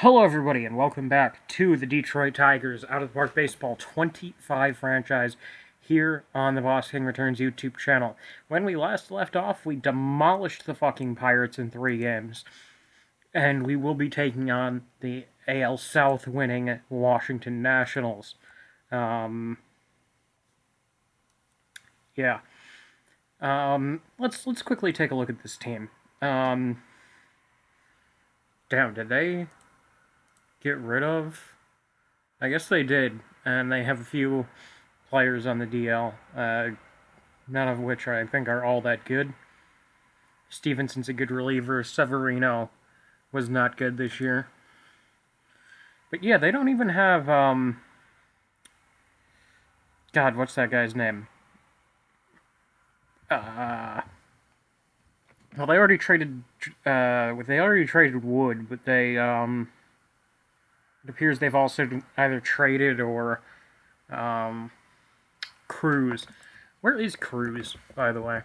Hello everybody and welcome back to the Detroit Tigers Out of the Park Baseball 25 franchise here on the Boss King Returns YouTube channel. When we last left off, we demolished the fucking Pirates in 3 games. And we will be taking on the AL South winning Washington Nationals. Let's quickly take a look at this team. Damn, did they get rid of? I guess they did, and they have a few players on the DL, none of which I think are all that good. Stevenson's a good reliever. Severino was not good this year. But yeah, they don't even have, God, what's that guy's name? Well, they already traded, Wood, but they, it appears they've also either traded or, Cruz. Where is Cruz, by the way?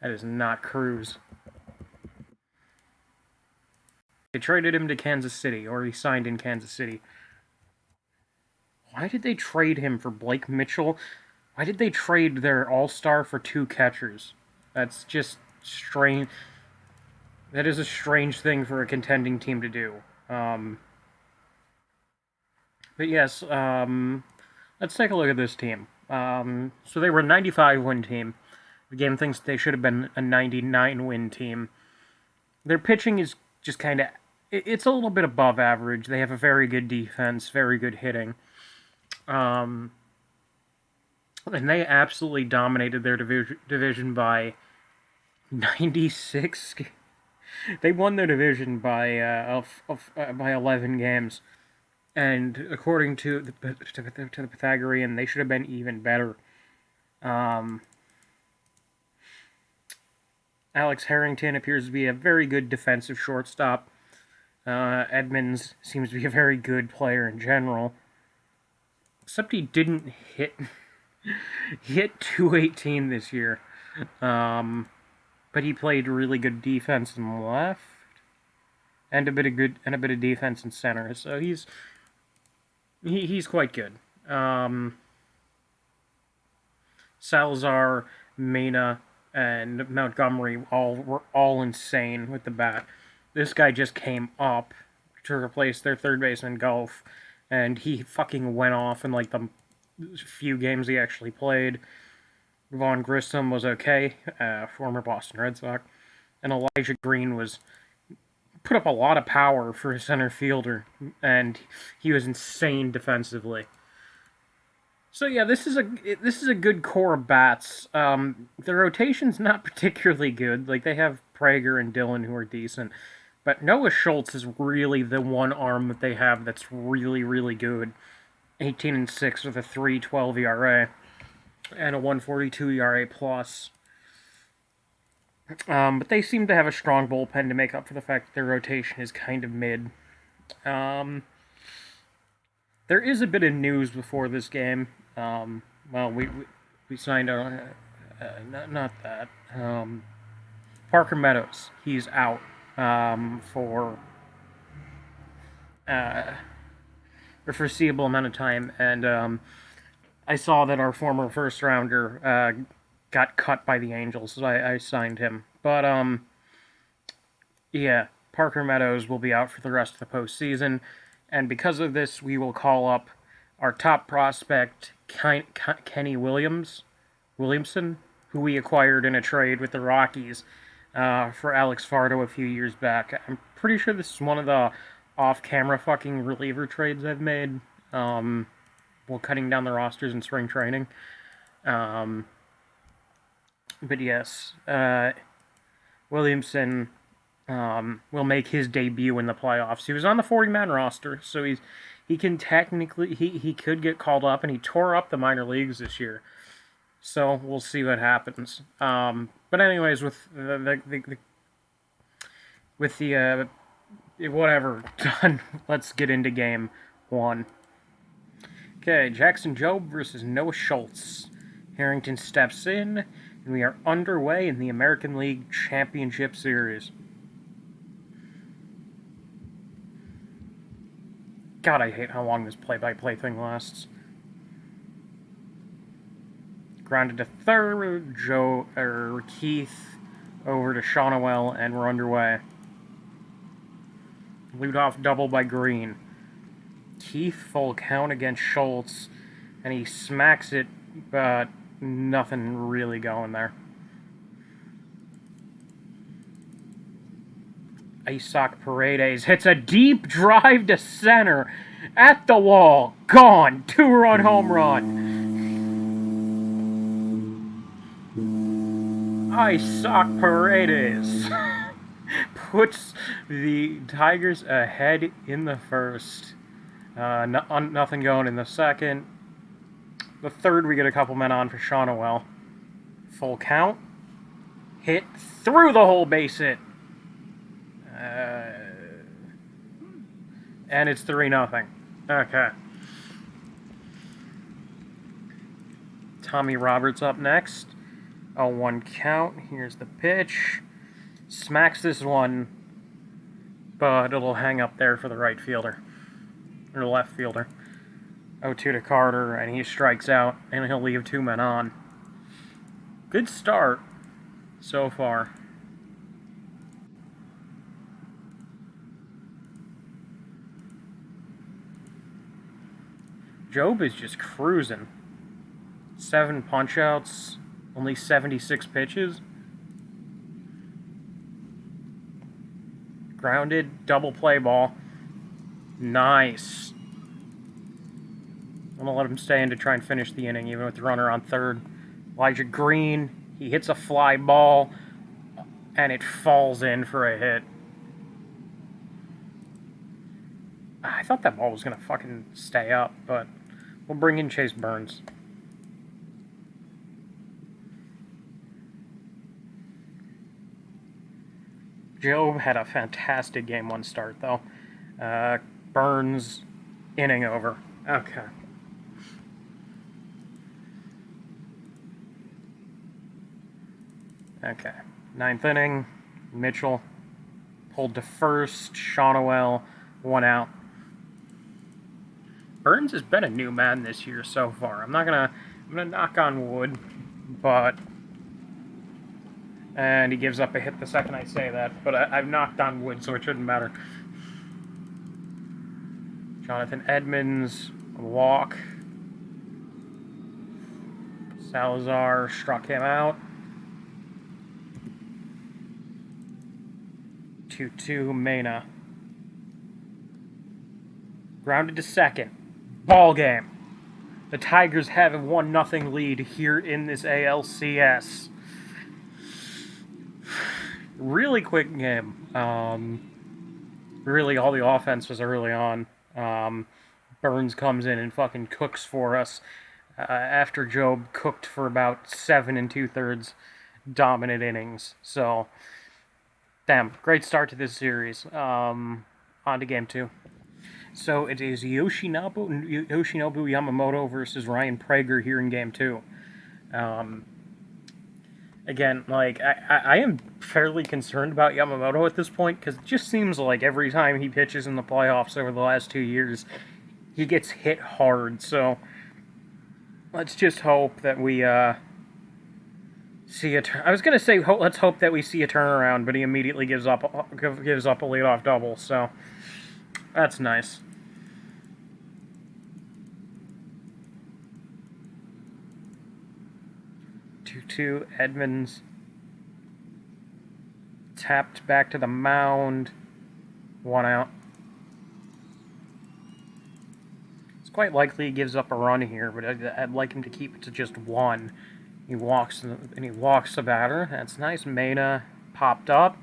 That is not Cruz. They traded him to Kansas City, or he signed in Kansas City. Why did they trade him for Blake Mitchell? Why did they trade their all-star for 2 catchers? That's just strange. That is a strange thing for a contending team to do. But yes, let's take a look at this team. So they were a 95-win team. The game thinks they should have been a 99-win team. Their pitching is just kind of... It's a little bit above average. They have a very good defense, very good hitting. And they absolutely dominated their division by 96. They won their division by 11 games. And according to the Pythagorean, they should have been even better. Alex Harrington appears to be a very good defensive shortstop. Edmonds seems to be a very good player in general. Except he didn't hit... he hit .218 this year. But he played really good defense in left. And a bit of defense in center. So he's quite good. Salazar, Mena, and Montgomery were all insane with the bat. This guy just came up to replace their third baseman, Golf, and he fucking went off in like the few games he actually played. Vaughn Grissom was okay, former Boston Red Sox, and Elijah Green put up a lot of power for a center fielder, and he was insane defensively. So yeah, this is a good core of bats. The rotation's not particularly good. Like, they have Prager and Dillon who are decent, but Noah Schultz is really the one arm that they have that's really, really good. 18-6 with a 3.12 ERA and a 1.42 ERA plus. But they seem to have a strong bullpen to make up for the fact that their rotation is kind of mid. There is a bit of news before this game. Well, we signed not that. Parker Meadows, he's out for a foreseeable amount of time, and I saw that our former first rounder got cut by the Angels, so I signed him. But yeah, Parker Meadows will be out for the rest of the postseason, and because of this, we will call up our top prospect, Kenny Williamson, who we acquired in a trade with the Rockies for Alex Fardo a few years back. I'm pretty sure this is one of the off-camera fucking reliever trades I've made, while cutting down the rosters in spring training. But yes, Williamson will make his debut in the playoffs. He was on the 40-man roster, so he can technically, he could get called up, and he tore up the minor leagues this year. So we'll see what happens. But anyways, with the whatever done, let's get into game 1. Okay, Jackson Jobe versus Noah Schultz. Harrington steps in, and we are underway in the American League Championship Series. God, I hate how long this play-by-play thing lasts. Grounded to third, Keith over to Shonowell, and we're underway. Leadoff double by Green. Keith full count against Schultz, and he smacks it, but nothing really going there. Isoc Paredes hits a deep drive to center at the wall. Gone. 2-run home run. Isoc Paredes puts the Tigers ahead in the first. Nothing going in the second. The third, we get a couple men on for Shonowell. Full count. Hit through the whole base hit. And it's 3-0. Okay. Tommy Roberts up next. 0-1 count. Here's the pitch. Smacks this one, but it'll hang up there for the right fielder. Or the left fielder. 0-2 to Carter, and he strikes out, and he'll leave 2 men on. Good start so far. Job is just cruising. 7 punch-outs, only 76 pitches. Grounded, double play ball. Nice. I'm going to let him stay in to try and finish the inning, even with the runner on third. Elijah Green, he hits a fly ball, and it falls in for a hit. I thought that ball was going to fucking stay up, but we'll bring in Chase Burns. Job had a fantastic Game 1 start, though. Burns, inning over. Okay. Okay. 9th inning, Mitchell pulled to first, Shonowell, 1 out. Burns has been a new man this year so far. I'm gonna knock on wood, but... And he gives up a hit the second I say that, but I've knocked on wood, so it shouldn't matter. Jonathan Edmonds, a walk. Salazar struck him out. 2-2, Mena. Grounded to second. Ball game. The Tigers have a 1-0 lead here in this ALCS. Really quick game. Really, all the offense was early on. Burns comes in and fucking cooks for us. After Job cooked for about 7 2/3 dominant innings. So, damn, great start to this series. On to game 2. So it is Yoshinobu Yamamoto versus Ryan Prager here in game 2. Again, like, I am fairly concerned about Yamamoto at this point, because it just seems like every time he pitches in the playoffs over the last 2 years, he gets hit hard. So let's just hope that we see a... I was going to say, let's hope that we see a turnaround, but he immediately gives up a leadoff double, so that's nice. To Edmonds, tapped back to the mound, 1 out. It's quite likely he gives up a run here, but I'd like him to keep it to just 1. He walks and he walks the batter. That's nice. Mena popped up.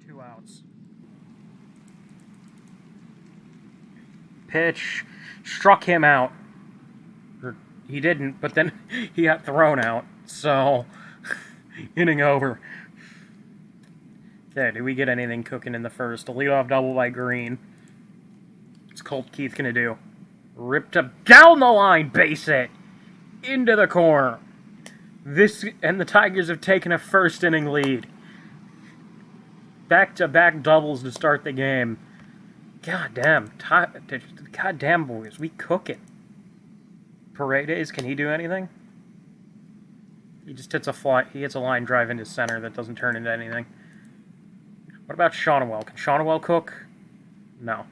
2 outs. Pitch struck him out. He didn't, but then he got thrown out, so inning over. Okay, do we get anything cooking in the first? A leadoff double by Green. What's Colt Keith gonna do? Ripped up down the line, base hit into the corner. And the Tigers have taken a first inning lead. Back-to-back doubles to start the game. Goddamn, goddamn boys, we cook it. Paredes, can he do anything? He just hits a fly. He hits a line drive into center that doesn't turn into anything. What about Shonwell? Can Shonwell cook? No.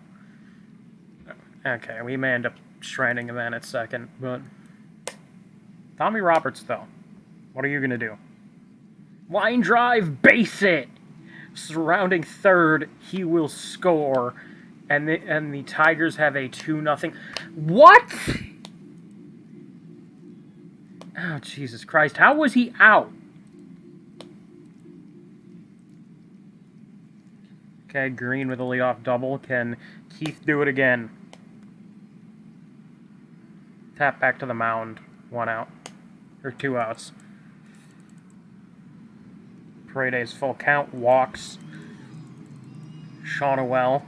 Okay, we may end up stranding him in at second, but Tommy Roberts, though, what are you gonna do? Line drive, base it. Surrounding third, he will score, and the Tigers have a 2-0. What? Oh, Jesus Christ. How was he out? Okay, Green with a leadoff double. Can Keith do it again? Tap back to the mound. 1 out. Or 2 outs. Paredes full count. Walks. Shonwell.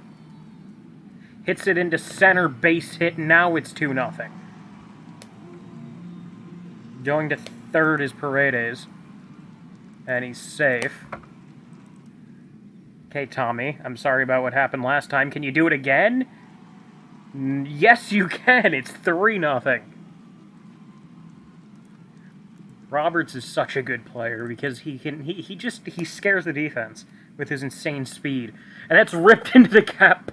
Hits it into center. Base hit. Now it's 2-0. Going to third is Paredes. And he's safe. Okay, Tommy, I'm sorry about what happened last time. Can you do it again? Yes, you can. It's 3-0. Roberts is such a good player because he scares the defense with his insane speed. And that's ripped into the gap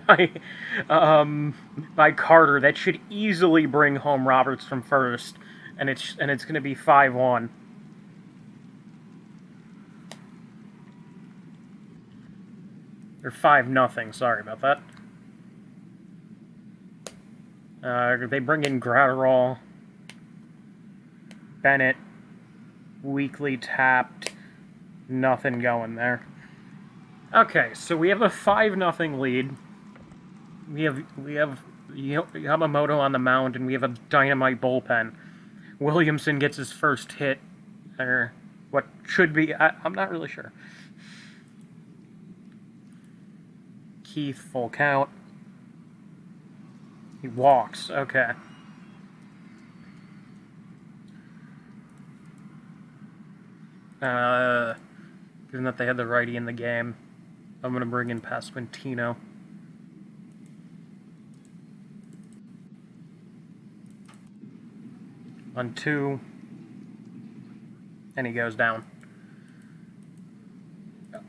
by Carter. That should easily bring home Roberts from first. And it's going to be 5-1. Or 5-0, sorry about that. They bring in Gratterall. Bennett. Weakly tapped. Nothing going there. Okay, so we have a 5-0 lead. We have Yamamoto on the mound, and we have a dynamite bullpen. Williamson gets his first hit, or what should be, I'm not really sure. Keith, full count. He walks, okay. Given that they had the righty in the game, I'm going to bring in Pasquantino. On 2, and he goes down.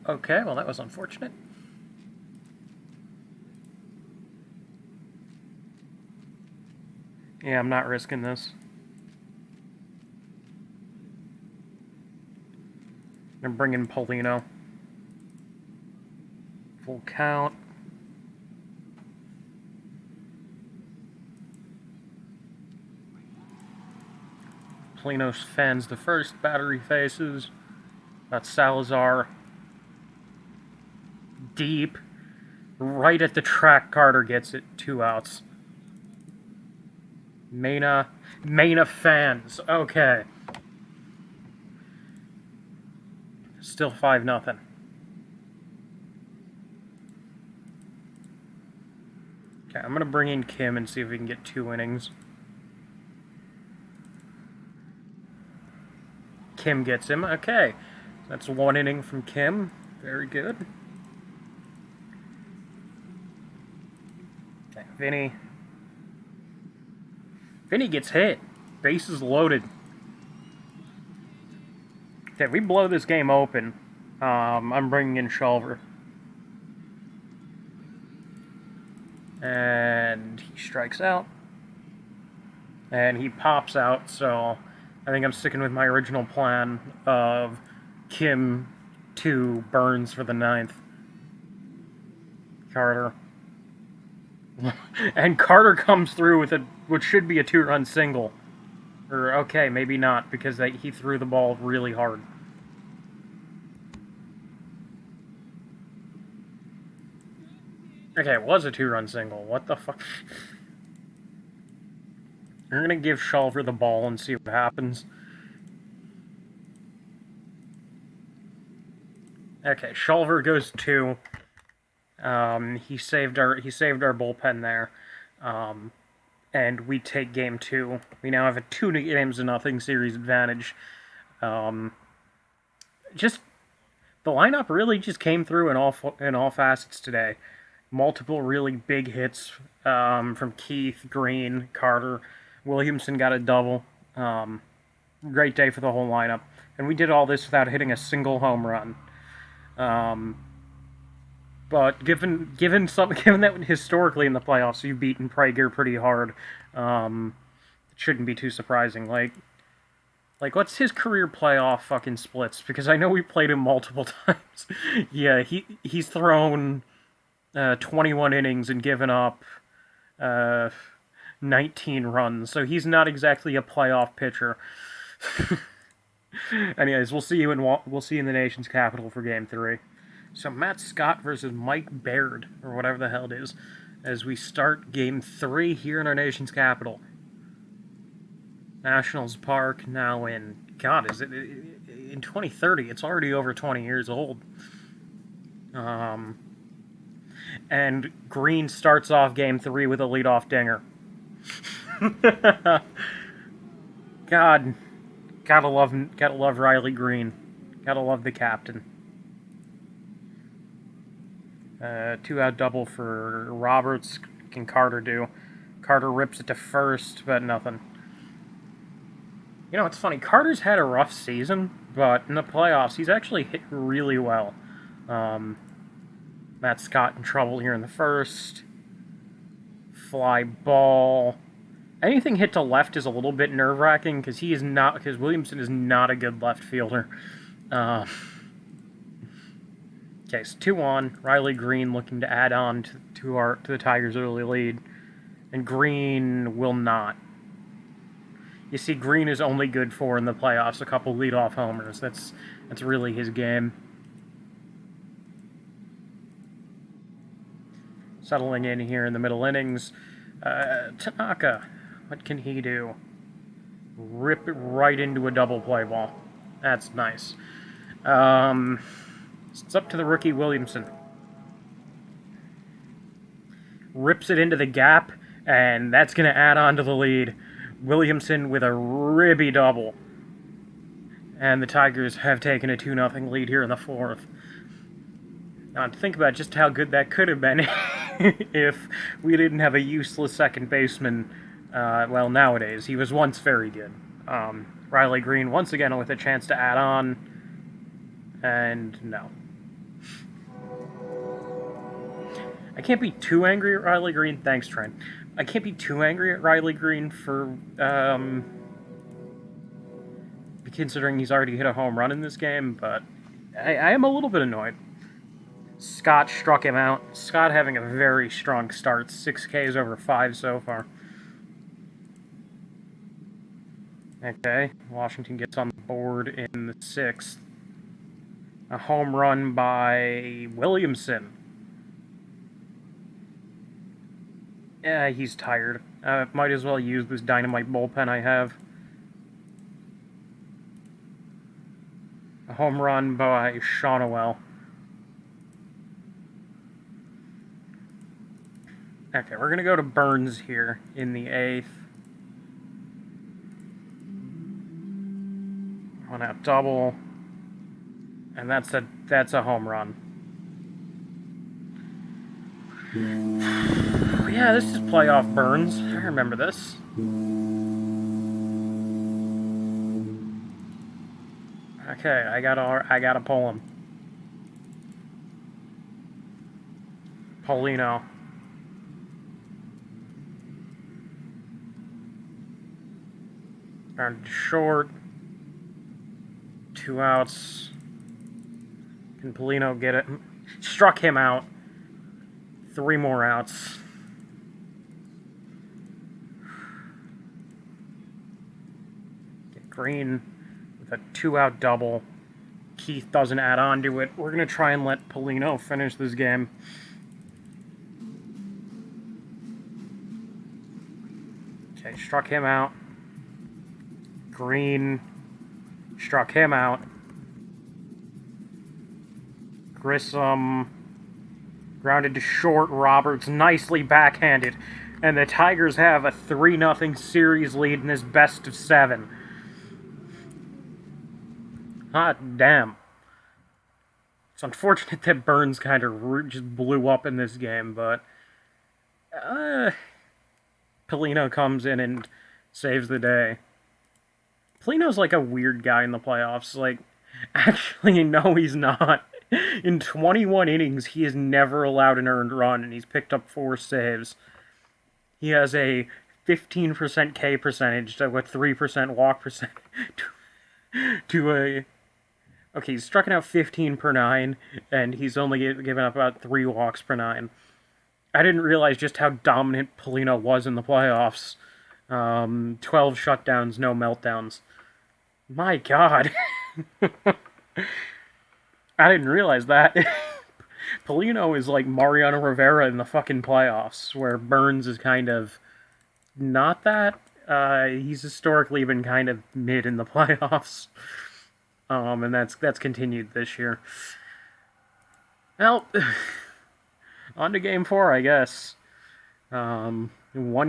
Okay, well that was unfortunate. Yeah, I'm not risking this. I'm bringing Paulino. Full count. Paulino fans the first, battery faces. That's Salazar. Deep. Right at the track, Carter gets it. 2 outs. Mena fans. Okay. Still 5-0. Okay, I'm going to bring in Kim and see if we can get 2 innings. Kim gets him. Okay. That's 1 inning from Kim. Very good. Okay, Vinny. Vinny gets hit. Bases loaded. Okay, if we blow this game open, I'm bringing in Shulver. And he strikes out. And he pops out, so I think I'm sticking with my original plan of Kim to Burns for the 9th. Carter. And Carter comes through with what should be a 2-run single. Or, okay, maybe not, because he threw the ball really hard. Okay, it was a 2-run single. What the fuck? We're gonna give Shulver the ball and see what happens. Okay, Shulver goes 2. He saved our bullpen there. And we take game 2. We now have a 2-0 series advantage. Just the lineup really just came through in all facets today. multiple really big hits from Keith, Green, Carter. Williamson got a double. Great day for the whole lineup. And we did all this without hitting a single home run. But given that historically in the playoffs you've beaten Prager pretty hard, it shouldn't be too surprising. Like what's his career playoff fucking splits? Because I know we played him multiple times. Yeah, he's thrown 21 innings and given up 19 runs, so he's not exactly a playoff pitcher. Anyways, we'll see you in the nation's capital for Game 3. So Matt Scott versus Mike Baird, or whatever the hell it is, as we start Game 3 here in our nation's capital. Nationals Park, now in, God, is it in 2030? It's already over 20 years old. And Green starts off Game 3 with a leadoff dinger. God, gotta love Riley Green. Gotta love the captain. 2-out double for Roberts. Can Carter do? Carter rips it to first, but nothing. You know, it's funny. Carter's had a rough season, but in the playoffs, he's actually hit really well. Matt Scott in trouble here in the first. Fly ball. Anything hit to left is a little bit nerve-wracking because Williamson is not a good left fielder. Okay, so 2-on. Riley Green looking to add on to the Tigers' early lead, and Green will not. You see, Green is only good for in the playoffs a couple leadoff homers. That's really his game. Settling in here in the middle innings, Tanaka, what can he do? Rip it right into a double play ball. That's nice. It's up to the rookie Williamson. Rips it into the gap, and that's going to add on to the lead. Williamson with a ribby double. And the Tigers have taken a 2-0 lead here in the fourth. Now, think about just how good that could have been if we didn't have a useless second baseman. Well, nowadays. He was once very good. Riley Green, once again, with a chance to add on. And no. I can't be too angry at Riley Green. Thanks, Trent. I can't be too angry at Riley Green for considering he's already hit a home run in this game, but I am a little bit annoyed. Scott struck him out. Scott having a very strong start. 6 Ks over 5 so far. Okay, Washington gets on the board in the 6th. A home run by Williamson. Yeah, he's tired. Might as well use this dynamite bullpen I have. A home run by Shonowell. Okay, we're going to go to Burns here in the 8th. 1-out double. And that's a home run. Yeah, this is playoff Burns. I remember this. Okay, I gotta pull him. Paulino. Grounded to short. 2 outs. Can Paulino get it? Struck him out. 3 more outs. Get Green with a 2-out double. Keith doesn't add on to it. We're going to try and let Paulino finish this game. Okay, struck him out. Green struck him out. Grissom grounded to short. Roberts nicely backhanded. And the Tigers have a 3-0 series lead in this best of 7. Hot damn. It's unfortunate that Burns kind of just blew up in this game, but Polino comes in and saves the day. Polino's like a weird guy in the playoffs. Like, actually, no, he's not. In 21 innings, he has never allowed an earned run, and he's picked up 4 saves. He has a 15% K percentage to a 3% walk percent to a... Okay, he's striking out 15 per 9, and he's only given up about 3 walks per 9. I didn't realize just how dominant Polino was in the playoffs. 12 shutdowns, no meltdowns. My God. I didn't realize that. Polino is like Mariano Rivera in the fucking playoffs, where Burns is kind of not that. He's historically been kind of mid in the playoffs. And that's continued this year. Well, on to Game 4, I guess. 1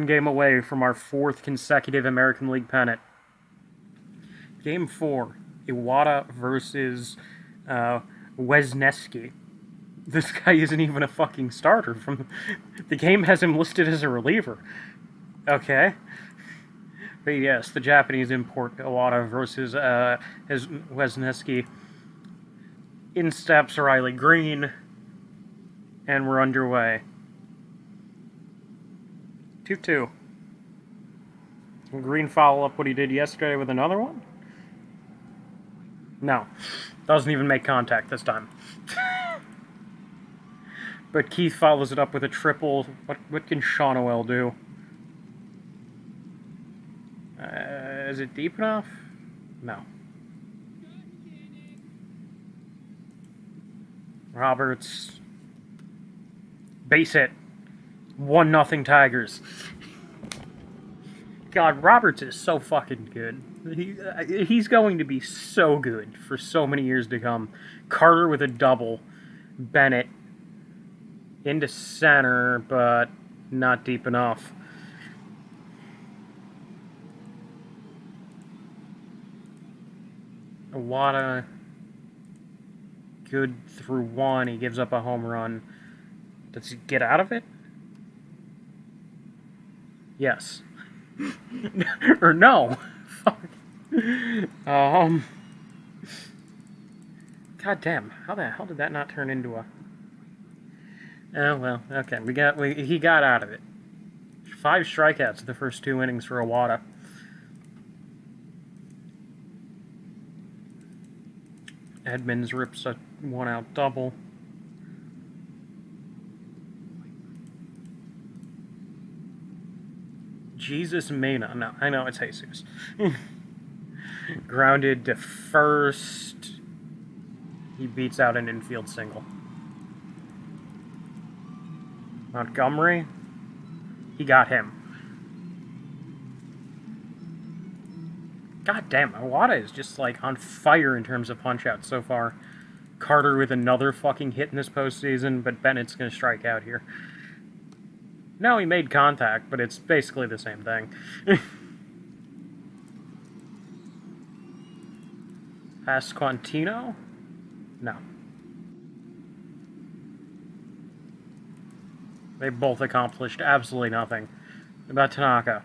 game away from our 4th consecutive American League pennant. Game 4, Iwata versus Wesneski. This guy isn't even a fucking starter. The game has him listed as a reliever. Okay. But yes, the Japanese import Iwata versus Wesneski. In steps Riley Green, and we're underway. 2-2. Will Green follow up what he did yesterday with another one? No. Doesn't even make contact this time. But Keith follows it up with a triple. What can Shawnoel do? Is it deep enough? No. Roberts. Base hit. 1-0 Tigers. God, Roberts is so fucking good. He's going to be so good for so many years to come. Carter with a double. Bennett into center, but not deep enough. Iwata, good through 1. He gives up a home run. Does he get out of it? Yes. Or no. Fuck. God damn. How the hell did that not turn into a... Oh, well, okay. He got out of it. 5 strikeouts the first 2 innings for Iwata. Edmonds rips a 1-out double. Jesus Mena. No, I know it's Jesus. Grounded to first. He beats out an infield single. Montgomery. He got him. God damn, Iwata is just, like, on fire in terms of punch-outs so far. Carter with another fucking hit in this postseason, but Bennett's gonna strike out here. No, he made contact, but it's basically the same thing. Pasquantino? No. They both accomplished absolutely nothing. About Tanaka.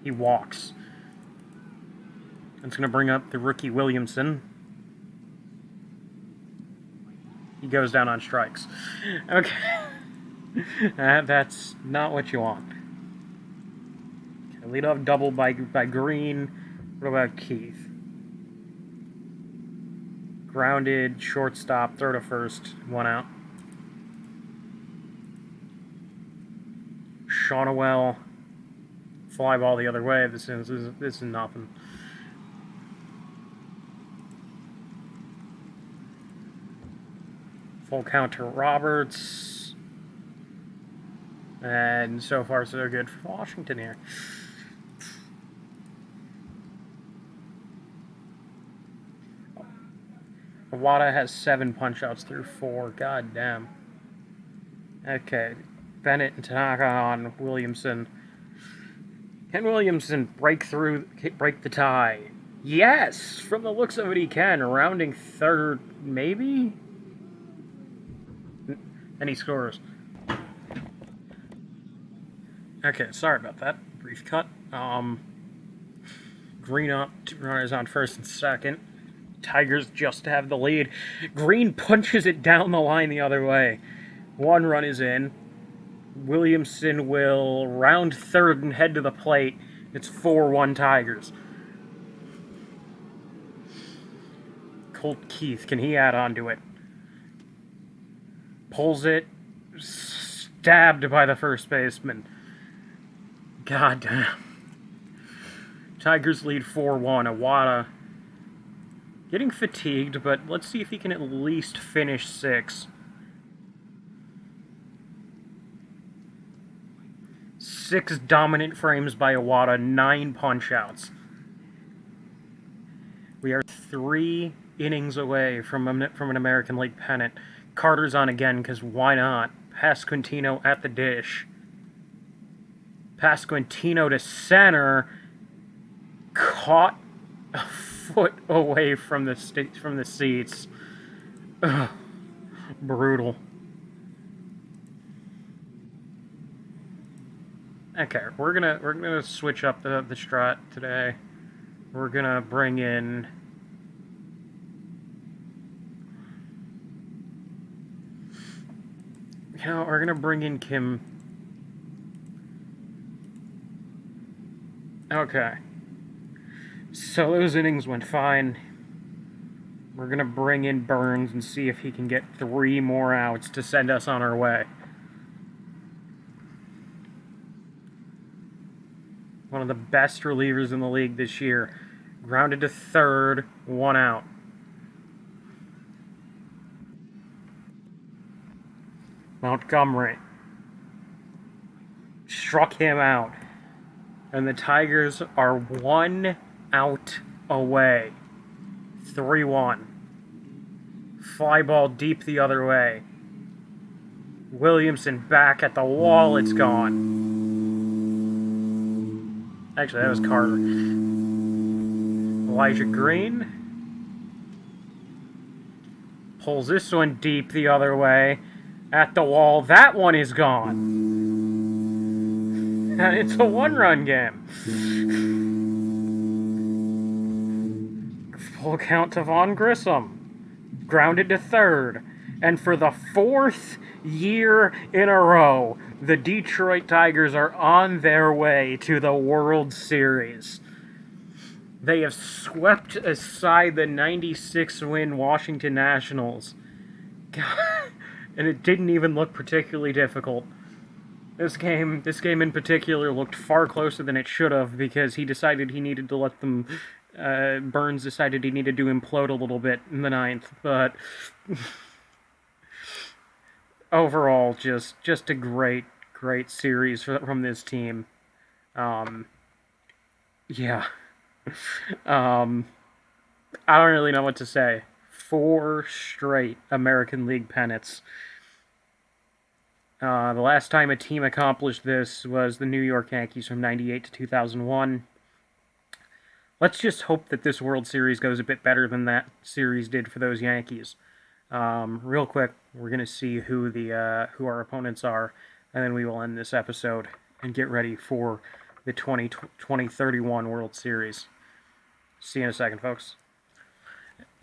He walks. It's going to bring up the rookie Williamson. He goes down on strikes. Okay. That's not what you want. Okay, lead off double by Green. What about Keith? Grounded, shortstop, throw to first, 1 out. Shawnoel, fly ball the other way. This is nothing. Full count to Roberts. And so far, so good for Washington here. Iwata has 7 punch-outs through 4. God damn. Okay. Bennett and Tanaka on Williamson. Can Williamson break the tie? Yes! From the looks of it, he can. Rounding third, maybe? And he scores. Okay, sorry about that. Brief cut. Green up, 2 runners on first and second. Tigers just have the lead. Green punches it down the line the other way. 1 run is in. Williamson will round third and head to the plate. It's 4-1 Tigers. Colt Keith, can he add on to it? Pulls it. Stabbed by the first baseman. God damn. Tigers lead 4-1. Iwata getting fatigued, but let's see if he can at least finish 6. 6 dominant frames by Iwata, 9 punch-outs. We are 3 innings away from an American League pennant. Carter's on again, because why not? Pasquantino at the dish. Pasquantino to center. Caught a foot away from the seats. Ugh, brutal. Okay, we're gonna switch up the strat today. We're gonna bring in we're gonna bring in Kim. Okay. So those innings went fine. We're gonna bring in Burns and see if he can get 3 more outs to send us on our way. One of the best relievers in the league this year. Grounded to third, 1 out. Montgomery struck him out. And the Tigers are 1 out away. 3-1. Fly ball deep the other way. Williamson back at the wall. It's gone. Actually, that was Carter. Elijah Green pulls this one deep the other way. At the wall. That one is gone. And it's a 1-run game. Full count to Vaughn Grissom. Grounded to third. And for the 4th year in a row, the Detroit Tigers are on their way to the World Series. They have swept aside the 96-win Washington Nationals. God, and it didn't even look particularly difficult. This game in particular looked far closer than it should have because he decided he needed to let them. Burns decided he needed to implode a little bit in the 9th, but overall, just a great series from this team. Yeah. I don't really know what to say. 4 straight American League pennants. The last time a team accomplished this was the New York Yankees from 98 to 2001. Let's just hope that this World Series goes a bit better than that series did for those Yankees. Real quick, we're going to see who our opponents are, and then we will end this episode and get ready for the 2031 World Series. See you in a second, folks.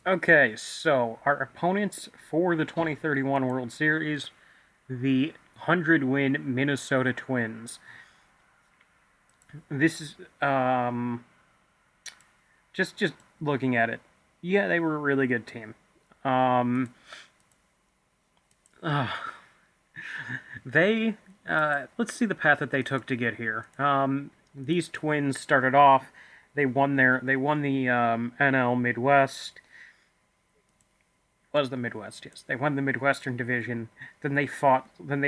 Okay, so our opponents for the 2031 World Series, the 100-win Minnesota Twins. This is, just looking at it, yeah, they were a really good team. Let's see the path that they took to get here. These Twins started off, they won the NL Midwest. Was the Midwest, yes. They won the Midwestern Division. Then they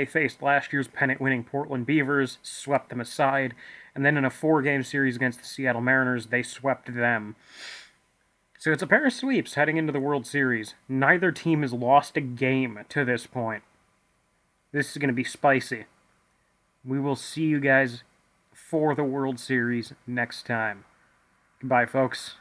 faced last year's pennant-winning Portland Beavers, swept them aside, and then in a 4-game series against the Seattle Mariners, they swept them. So it's a pair of sweeps heading into the World Series. Neither team has lost a game to this point. This is going to be spicy. We will see you guys for the World Series next time. Goodbye, folks.